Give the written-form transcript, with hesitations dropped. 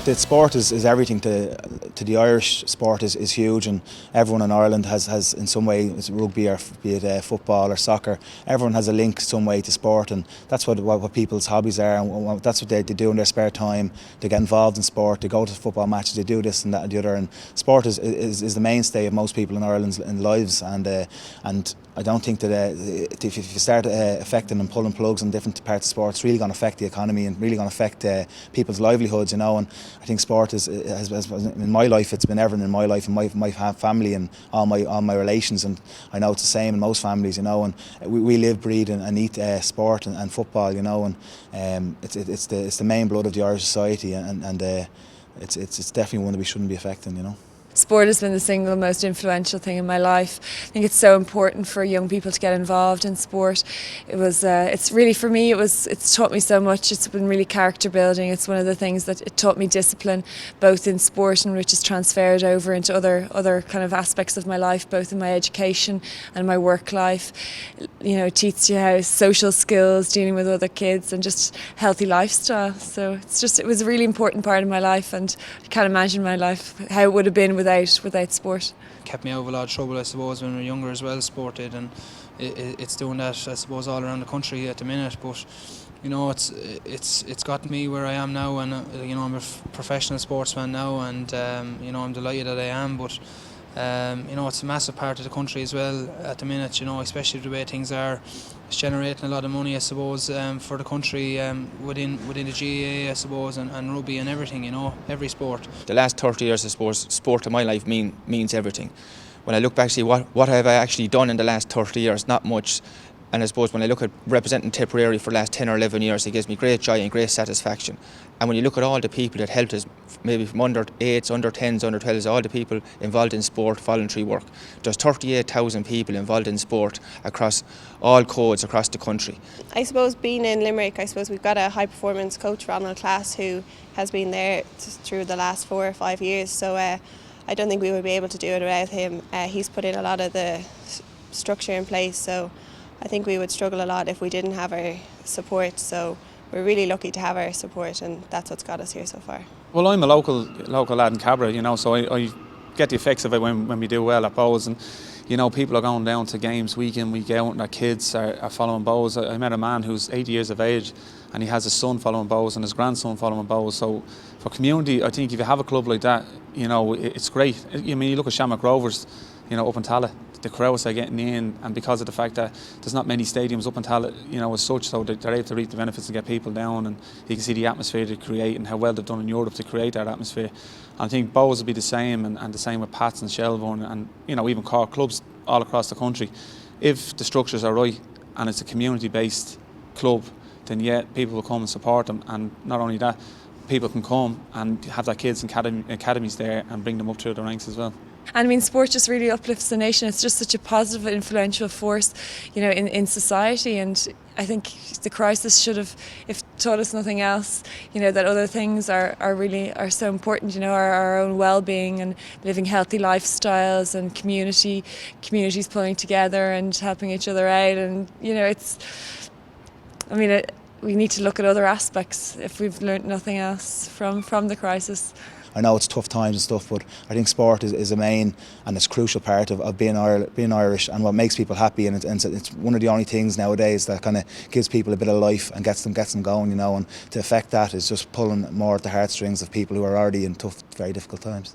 The sport is everything to the Irish. Sport is huge, and everyone in Ireland has in some way, it's rugby or be it football or soccer, everyone has a link some way to sport, and that's what people's hobbies are, and that's what they do in their spare time. They get involved in sport, they go to football matches, they do this and that and the other, and sport is the mainstay of most people in Ireland's lives, and I don't think that if you start affecting and pulling plugs on different parts of sport, it's really going to affect the economy and really going to affect people's livelihoods, you know. And I think sport has in my life, it's been everything in my life and my family and all my relations, and I know it's the same in most families, you know. And we live, breathe and eat sport and football, you know. And it's the main blood of the Irish society, and it's definitely one that we shouldn't be affecting, you know. Sport has been the single most influential thing in my life. I think it's so important for young people to get involved in sport. It's really, for me, it's taught me so much. It's been really character building. It's one of the things that it taught me discipline, both in sport and which has transferred over into other kind of aspects of my life, both in my education and my work life. You know, it teaches you how social skills, dealing with other kids, and just healthy lifestyle. So it was a really important part of my life, and I can't imagine my life, how it would have been without sport. Kept me out of a lot of trouble, I suppose, when we were younger as well, sport did, and it's doing that, I suppose, all around the country at the minute. But you know, it's got me where I am now, and you know, I'm a professional sportsman now, and you know, I'm delighted that I am. But you know, it's a massive part of the country as well at the minute, you know, especially the way things are. It's generating a lot of money, I suppose, for the country within the GAA, I suppose, and rugby and everything, you know, every sport. The last 30 years, I suppose, sport in my life means everything. When I look back, see what have I actually done in the last 30 years, not much. And I suppose when I look at representing Tipperary for the last 10 or 11 years, it gives me great joy and great satisfaction. And when you look at all the people that helped us, maybe from under 8s, under 10s, under 12s, all the people involved in sport, voluntary work. There's 38,000 people involved in sport across all codes across the country. I suppose being in Limerick, I suppose we've got a high performance coach, Ronald Class, who has been there through the last 4 or 5 years. So I don't think we would be able to do it without him. He's put in a lot of the structure in place, so I think we would struggle a lot if we didn't have our support. So we're really lucky to have our support, and that's what's got us here so far. Well, I'm a local lad in Cabra, you know, so I get the effects of it when we do well at Bows, and you know, people are going down to games week in, week out, and their kids are following Bows. I met a man who's 80 years of age, and he has his son following Bows and his grandson following Bows. So for community, I think if you have a club like that, you know, it's great. I mean, you look at Shamrock Rovers, you know, up in Tallaght, the crowds are getting in, and because of the fact that there's not many stadiums up in Tallaght, you know, as such, so they're able to reap the benefits and get people down, and you can see the atmosphere they create and how well they've done in Europe to create that atmosphere. And I think Bows will be the same, and the same with Pats and Shelbourne, and you know, even Cork, clubs all across the country. If the structures are right and it's a community-based club, then yeah, people will come and support them, and not only that, people can come and have their kids in academies there and bring them up through the ranks as well. And I mean, sport just really uplifts the nation. It's just such a positive, influential force, you know, in society. And I think the crisis should have, if taught us nothing else, you know, that other things are so important. You know, our own well-being and living healthy lifestyles and communities pulling together and helping each other out. And you know, we need to look at other aspects if we've learnt nothing else from the crisis. I know it's tough times and stuff, but I think sport is a main and it's a crucial part of being Irish, and what makes people happy, and it's one of the only things nowadays that kind of gives people a bit of life and gets them going, you know. And to affect that is just pulling more at the heartstrings of people who are already in tough, very difficult times.